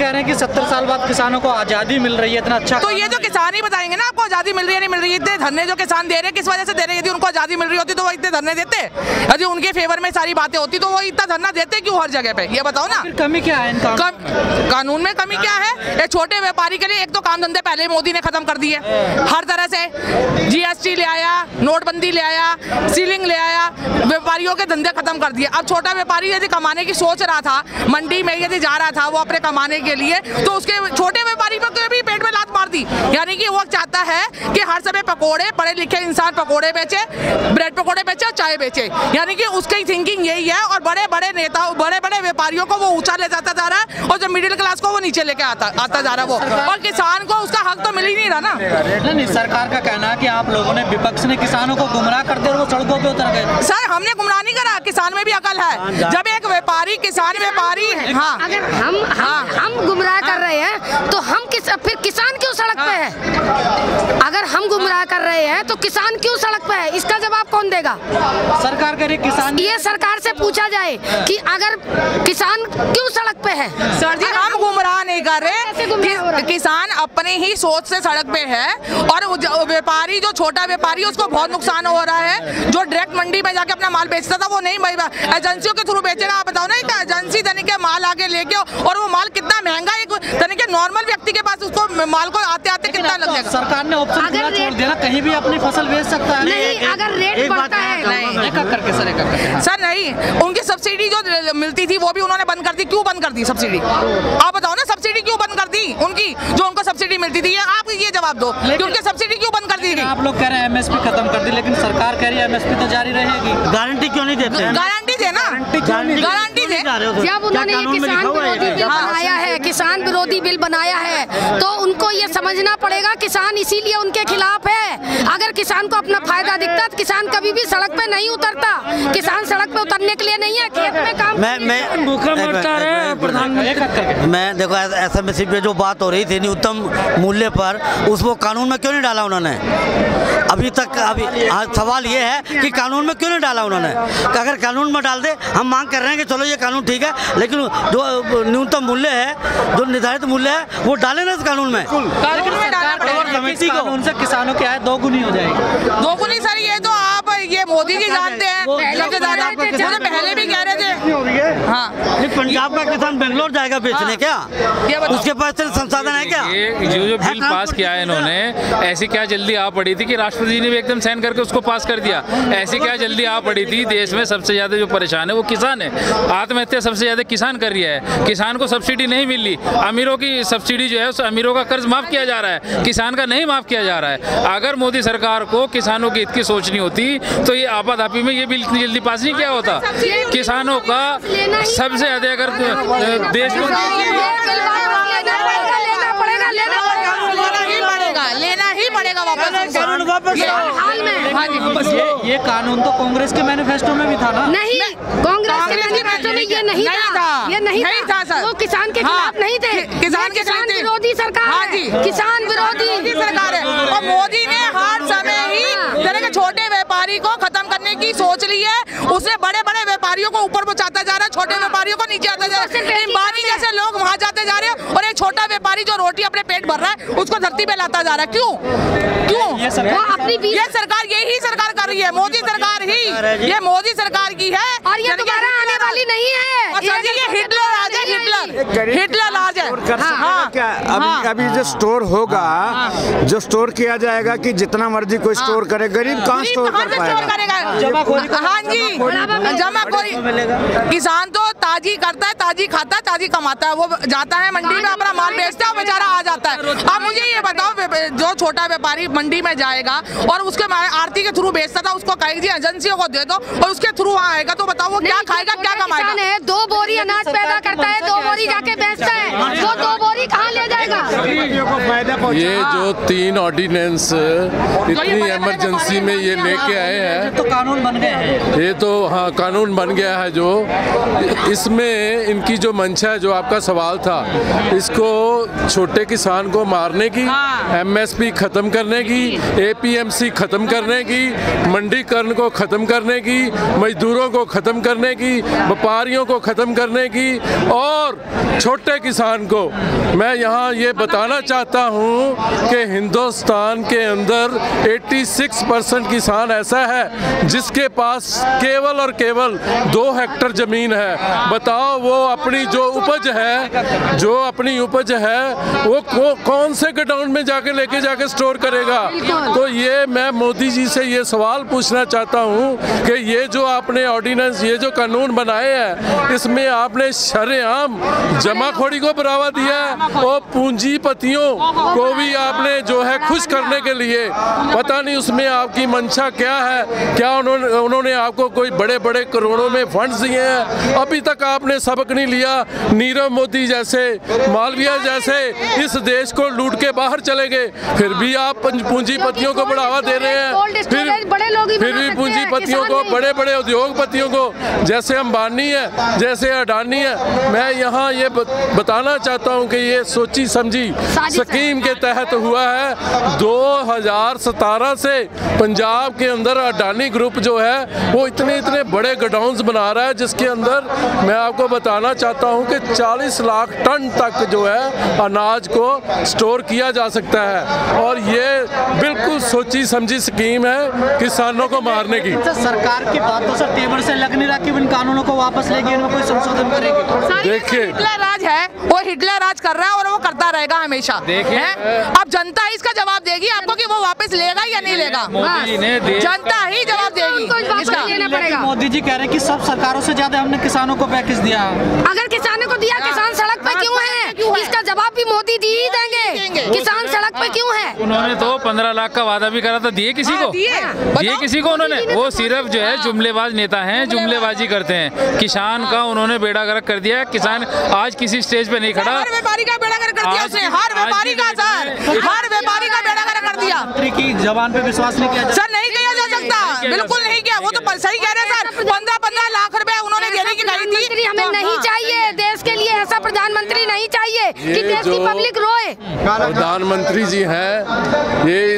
कह रहे हैं कि 70 साल बाद किसानों को आजादी मिल रही है, इतना अच्छा। तो ये जो किसान ही बताएंगे ना आपको आजादी मिल रही है नहीं मिल रही है। इतने धरने जो किसान दे रहे हैं किस वजह से दे रहे हैं? यदि उनको आजादी मिल रही होती तो वो इतने धरने देते? यदि उनके फेवर में सारी बातें होती तो वो इतना धरना देते क्यों हर जगह पे? ये बताओ ना। कमी क्या है इनका? कानून में कमी क्या है? एक छोटे व्यापारी के लिए एक तो काम धंधे पहले ही मोदी ने खत्म कर दिए हर तरह से। GST ले आया, नोटबंदी ले आया, सीलिंग ले आया, व्यापारियों के धंधे खत्म कर दिए। अब छोटा व्यापारी यदि कमाने की सोच रहा था, मंडी में यदि जा रहा था वो अपने कमाने के लिए, तो उसके छोटे व्यापारी पर भी पेट में लात मार दी। यानी कि वो चाहता है कि हर समय पकोड़े, पढ़े लिखे इंसान पकोड़े बेचे, ब्रेड पकोड़े बेचे और चाय बेचे। यानी कि उसकी थिंकिंग यही है। और बड़े बड़े नेता, बड़े बड़े व्यापारियों को वो ऊंचा ले जाता जा रहा है और जो मिडिल क्लास को वो नीचे लेके आता जा रहा है वो। और किसान को उसका हक तो मिल ही नहीं रहा ना। नहीं, सरकार का कहना है कि आप लोगों ने, विपक्ष ने किसानों को गुमराह कर दिया और वो सड़कों पे उतर गए। सर हमने गुमराह नहीं करा, किसान में भी अकल है। जब एक व्यापारी, किसान व्यापारी, हाँ, अगर हम गुमराह कर रहे हैं तो हम फिर किसान क्यों सड़क पे है? अगर हम गुमराह कर रहे हैं तो किसान क्यों सड़क पे है? इसका जवाब कौन देगा? सरकार करे किसान। ये सरकार से पूछा जाए कि अगर किसान क्यों सड़क पे है? सर जी हम गुमराह नहीं कर रहे, किसान अपने ही सोच से सड़क पे है। और व्यापारी, जो छोटा व्यापारी है उसको बहुत नुकसान हो रहा है। जो डायरेक्ट मंडी में जाके अपना माल बेचता था वो नहीं, एजेंसियों के थ्रू बेचेगा। आप बताओ ना, एक एजेंसी तरीके माल आगे लेके, और वो माल कितना महंगा, एक तरीके नॉर्मल व्यक्ति के पास उसको माल को आते आते कितना लग जाएगा? सरकार ने ऑप्शन खुला छोड़ दिया ना, कहीं भी अपनी फसल बेच सकता है। नहीं, अगर रेट बढ़ता है सर नहीं, उनकी सब्सिडी जो मिलती थी वो भी उन्होंने बंद कर दी। क्यों बंद कर दी सब्सिडी? आप बताओ ना, सब्सिडी क्यों बंद कर दी उनकी, जो उनको सब्सिडी मिलती थी? आप ये जवाब दो कि उनकी सब्सिडी क्यों बंद कर दी? आप लोग कह रहे हैं MSP खत्म कर दी, लेकिन सरकार कह रही है MSP तो जारी रहेगी। गारंटी क्यों नहीं देते? गारंटी दे ना, गारंटी दे। जब उन्होंने ये किसान विरोधी बिल बनाया है, किसान विरोधी बिल बनाया है, तो उनको ये समझना पड़ेगा किसान इसीलिए उनके खिलाफ है। अगर किसान को अपना फायदा दिखता तो किसान कभी भी सड़क पे नहीं उतरता। किसान सड़क पे उतरने के लिए नहीं है, खेत में काम। मैं देखो, SMSP पे जो बात हो रही थी न्यूनतम मूल्य पर, उसको कानून में क्यों नहीं डाला उन्होंने अभी तक? अभी सवाल ये है कि कानून में क्यों नहीं डाला उन्होंने? अगर कानून में डाल दे, हम मांग कर रहे हैं कि चलो ये कानून ठीक है, लेकिन जो न्यूनतम मूल्य है, जो निर्धारित मूल्य है, वो डाले ना इस कानून में। कानून से किसानों की आय दोगुनी हो जाएगी। दोगुनी सर, ये तो आप ये मोदी जी जानते हैं। पहले भी कह रहे थे। हाँ, पंजाब का किसान बेंगलोर जाएगा बेचने क्या? उसके पास संसाधन है क्या? जो बिल पास किया है इन्होंने, ऐसी क्या जल्दी आ पड़ी थी कि राष्ट्रपति जी ने भी एकदम साइन करके उसको पास कर दिया? ऐसी क्या जल्दी आ पड़ी थी? देश में सबसे ज्यादा जो परेशान है वो किसान है। आत्महत्या सबसे ज्यादा किसान कर रहा है। किसान को सब्सिडी नहीं मिल रही। अमीरों की सब्सिडी जो है उस अमीरों का कर्ज माफ किया जा रहा है, किसान का नहीं माफ किया जा रहा है। अगर मोदी सरकार को किसानों की हित की सोचनी होती तो ये आपाधापी में ये बिल इतनी जल्दी पास नहीं किया होता। किसानों का सबसे ज्यादा अगर देश में लेना ही पड़ेगा वापस। ये कानून तो कांग्रेस के मैनिफेस्टो में भी था ना? नहीं, कांग्रेस के मैनिफेस्टो में ये नहीं था। ये नहीं था सर। वो किसान के खिलाफ नहीं थे। किसान विरोधी सरकार है। किसान विरोधी सरकार है। और मोदी ने हर समय ही तरह के छोटे व्यापारी को खत्म करने की सोच ली है। उसने बड़े बड़े व्यापारियों को ऊपर पहुंचाता जा रहा है, छोटे व्यापारियों को नीचे आता जा रहा है। अंबानी जैसे लोग वहाँ जाते जा रहे हैं और एक छोटा व्यापारी जो रोटी अपने पेट भर रहा है उसको धरती पे लाता जा रहा है। क्यों? ये सरकार, यही सरकार कर रही है। मोदी सरकार ही, ये मोदी सरकार की है। और ये दोबारा आने वाली नहीं है। ये हिटलर राज है, हिटलर राज है। हाँ, क्या अभी जो स्टोर होगा, जो स्टोर किया जाएगा कि जितना मर्जी कोई स्टोर करे, गरीब कहाँ स्टोर कर पाएगा? हाँ जी, जमाखोरी। किसान तो ताजी करता है, ताजी खाता है, ताजी कमाता है। वो जाता है मंडी में अपना माल बेचता है और बेचारा आ जाता है। अब मुझे ये बताओ, जो छोटा व्यापारी मंडी में जाएगा और उसके आरती के थ्रू बेचता था, उसको कहेगी एजेंसियों को दे दो और उसके थ्रू आएगा, तो बताओ वो क्या खाएगा, क्या कमाएगा? 2 बोरी अनाज पैदा करता है, 2 बोरी जाके बेचता है, वो 2 बोरी कहाँ ले जाएगा? ये जो 3 ऑर्डिनेंस इतनी इमरजेंसी में ये लेके आए हैं, तो कानून बन गए हैं। ये तो हाँ कानून बन गया है। जो इसमें इनकी जो मंशा है, जो आपका सवाल था, इसको छोटे किसान को मारने की, MSP खत्म करने की, APMC खत्म करने की, मंडीकरण को खत्म करने की, मजदूरों को खत्म करने की, व्यापारियों को खत्म करने की और छोटे किसान को। मैं यहाँ ये बताना चाहता हूँ कि हिंदुस्तान के अंदर 86% किसान ऐसा है जिसके पास केवल और केवल 2 हेक्टेयर जमीन है। बताओ वो अपनी जो उपज है वो कौन से गोडाउन में जाके लेके जाके स्टोर करेगा। तो ये मैं मोदी जी से ये सवाल पूछना चाहता हूँ कि ये जो आपने ऑर्डिनेंस, ये जो कानून बनाए हैं, इसमें आपने शरेआम जमाखोरी को बढ़ावा दिया है और पूंजीपतियों को भी आपने जो है खुश करने के लिए, पता नहीं उसमें आपकी मंशा क्या है। क्या उन्होंने आपको कोई बड़े बड़े करोड़ों में फंड्स दिए हैं? अभी तक आपने सबक नहीं लिया। नीरव मोदी जैसे, मालविया जैसे इस देश को लूट के बाहर चले गए, फिर भी आप पूंजीपतियों को बढ़ावा दे रहे हैं। फिर भी पूंजीपतियों को, बड़े बड़े उद्योगपतियों को, जैसे अंबानी है, जैसे अडानी है। मैं यहाँ ये बताना चाहता हूँ कि ये सोची समझी स्कीम के तहत हुआ है। 2017 से पंजाब के अंदर अडानी ग्रुप जो है वो इतने बड़े गोडाउन्स बना रहा है, जिसके अंदर मैं आपको बताना चाहता हूं कि 40 लाख टन तक जो है अनाज को स्टोर किया जा सकता है। और ये बिल्कुल सोची समझी स्कीम है किसानों को मारने की। सरकार की बातों से टेबल से लग नहीं रहा कि इन कानूनों को वापस लेगी, इनमें कोई संशोधन करेगी। देखिए, हिटलर राज है, वो हिटलर राज कर रहा है और वो करता रहेगा हमेशा। देखिए, अब जनता इसका जवाब देगी आपको कि वो वापस लेगा या नहीं लेगा। जनता ही जवाब देगी इसका। मोदी जी कह रहे हैं कि सब सरकारों से ज्यादा हमने किसानों को पैकेज दिया। अगर किसानों को दिया, किसान सड़क पे क्यों है? इसका जवाब भी मोदी दी ही देंगे। किसान सड़क पे क्यों है? उन्होंने तो 15 लाख का वादा भी करा था, दिए किसी को? दिए किसी को उन्होंने? वो सिर्फ जो है जुमलेबाज नेता हैं, जुमलेबाजी करते हैं। किसान का उन्होंने बेड़ा गर्क कर दिया। किसान आज किसी स्टेज पे नहीं खड़ा। हर व्यापारी का बेड़ा गर्क कर दिया उसने। हर व्यापारी का बेड़ा गर्क कर दिया। की जबान पे विश्वास नहीं किया सर, नहीं किया जा सकता, बिल्कुल नहीं किया। वो तो सही कह रहे हैं सर। 15 लाख रुपए उन्होंने देने की कही थी। हमें नहीं चाहिए देश के लिए ऐसा प्रधानमंत्री, नहीं चाहिए कि देश की पब्लिक रोए। प्रधानमंत्री जी हैं, ये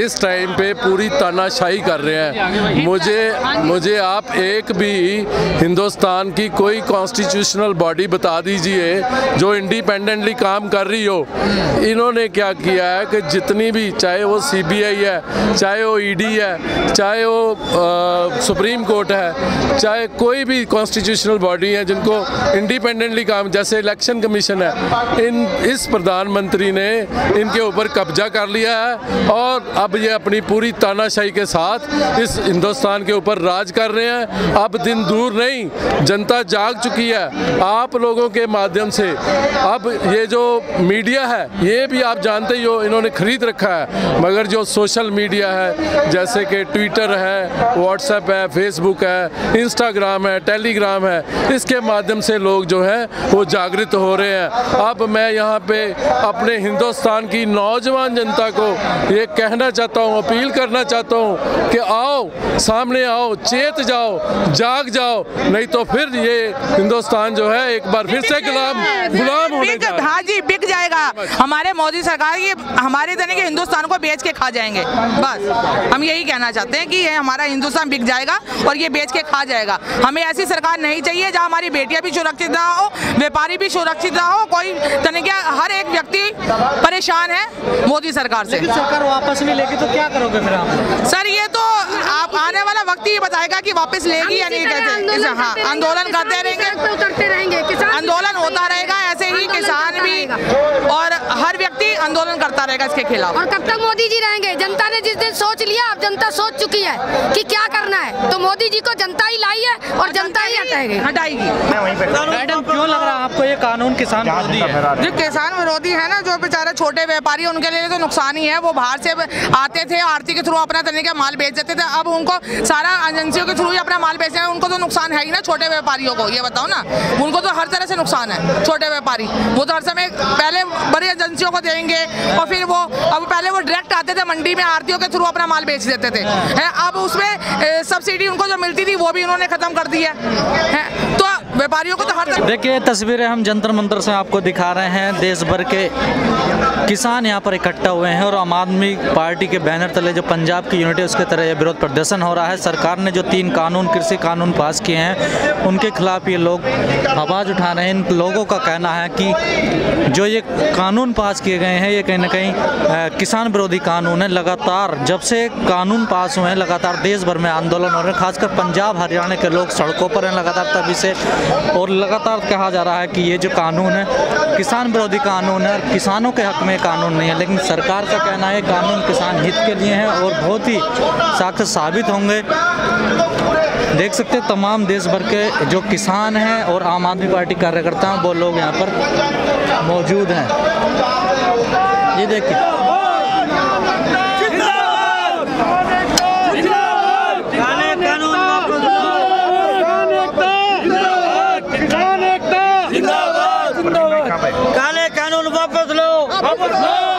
इस टाइम पे पूरी तानाशाही कर रहे हैं। मुझे आप एक भी हिंदुस्तान की कोई कॉन्स्टिट्यूशनल बॉडी बता दीजिए जो इंडिपेंडेंटली काम कर रही हो। इन्होंने क्या किया है कि जितनी भी, चाहे वो CBI है, चाहे वो ED है, चाहे वो सुप्रीम कोर्ट है, चाहे कोई भी कॉन्स्टिट्यूशनल बॉडी है जिनको इंडिपेंडेंटली काम, जैसे इलेक्शन कमीशन है, इस प्रधानमंत्री ने इनके ऊपर कब्जा कर लिया है और अब ये अपनी पूरी तानाशाही के साथ इस हिंदुस्तान के ऊपर राज कर रहे हैं। अब दिन दूर नहीं, जनता जाग चुकी है आप लोगों के माध्यम से। अब ये जो मीडिया है, ये भी आप जानते ही हो, इन्होंने खरीद रखा है। मगर जो सोशल मीडिया है, जैसे कि ट्विटर है, व्हाट्सएप है, फेसबुक है, इंस्टाग्राम है, टेलीग्राम है, इसके माध्यम से लोग जो है वो जागृत हो रहे हैं। अब मैं यहाँ पे अपने हिंदुस्तान की नौजवान जनता को ये कहना चाहता हूँ, अपील करना चाहता हूँ कि आओ, सामने आओ, चेत जाओ, जाग जाओ, नहीं तो फिर ये हिंदुस्तान जो है एक बार फिर से गुलाम होने जा रहा है। हाँ जी, बिक जाएगा। हमारे मोदी सरकार ये हमारे तरह के हिंदुस्तान को बेच के खा जाएंगे। बस हम यही कहना चाहते हैं कि ये हमारा हिंदुस्तान बिक जाएगा और ये बेच के खा जाएगा। हमें ऐसी सरकार नहीं चाहिए जहाँ हमारी बेटियां भी सुरक्षित ना हो, व्यापारी भी सुरक्षित ना हो, कोई तनिक हर एक व्यक्ति परेशान है मोदी सरकार से। सरकार वापस नहीं लेगी तो क्या करोगे फिर आप? सर, ये तो आप आने वाला वक्त ही बताएगा कि वापस लेगी या नहीं। कैसे? हाँ, आंदोलन करते रहेंगे, आंदोलन होता रहेगा ऐसे ही। किसान भी और हर व्यक्ति आंदोलन करता रहेगा इसके खिलाफ। और कब तक मोदी जी रहेंगे? जनता ने जिस दिन सोच लिया, अब जनता सोच चुकी है कि क्या करना है, तो मोदी जी को जनता ही लाई है और जनता ही हटाएगी। मैडम क्यों लग रहा है आपको ये कानून किसान विरोधी है? जो किसान विरोधी है ना, जो बेचारे छोटे व्यापारी, उनके लिए तो नुकसान ही है। वो बाहर से आते थे, आरती के थ्रू अपना तरीके का माल बेच देते थे, अब उनको सारा एजेंसियों के थ्रू ही अपना माल बेचना है। उनको तो नुकसान है ही ना, छोटे व्यापारियों को। ये बताओ ना, उनको तो हर तरह से नुकसान है। छोटे व्यापारी वो तो हर समय पहले बड़ी एजेंसियों को देंगे और फिर वो, अब पहले वो डायरेक्ट आते थे मंडी में, आरतीयों के थ्रू अपना माल बेच देते थे। अब उसमें सब्सिडी उनको जो मिलती थी वो भी उन्होंने खत्म कर दी है। तो व्यापारियों को तो हर तरह। देखिए तस्वीरें हम जंतर मंतर से आपको दिखा रहे हैं। देश भर के किसान यहाँ पर इकट्ठा हुए हैं और आम आदमी पार्टी के बैनर तले जो पंजाब की यूनिटी उसके तरह ये विरोध प्रदर्शन हो रहा है। सरकार ने जो 3 कानून, कृषि कानून पास किए हैं, उनके खिलाफ ये लोग आवाज़ उठा रहे हैं। इन लोगों का कहना है कि जो ये कानून पास किए गए हैं ये कहीं ना कहीं किसान विरोधी कानून है। लगातार जब से कानून पास हुए हैं, लगातार देश भर में आंदोलन हो रहे हैं। खासकर पंजाब हरियाणा के लोग सड़कों पर हैं लगातार तभी से, और लगातार कहा जा रहा है कि ये जो कानून है किसान विरोधी कानून है, किसानों के हक में कानून नहीं है। लेकिन सरकार का कहना है कानून किसान हित के लिए हैं और बहुत ही सख्त साबित होंगे। देख सकते हैं तमाम देश भर के जो किसान हैं और आम आदमी पार्टी कार्यकर्ता हैं, वो लोग यहाँ पर मौजूद हैं। ये देखिए काले कानून वापस लो।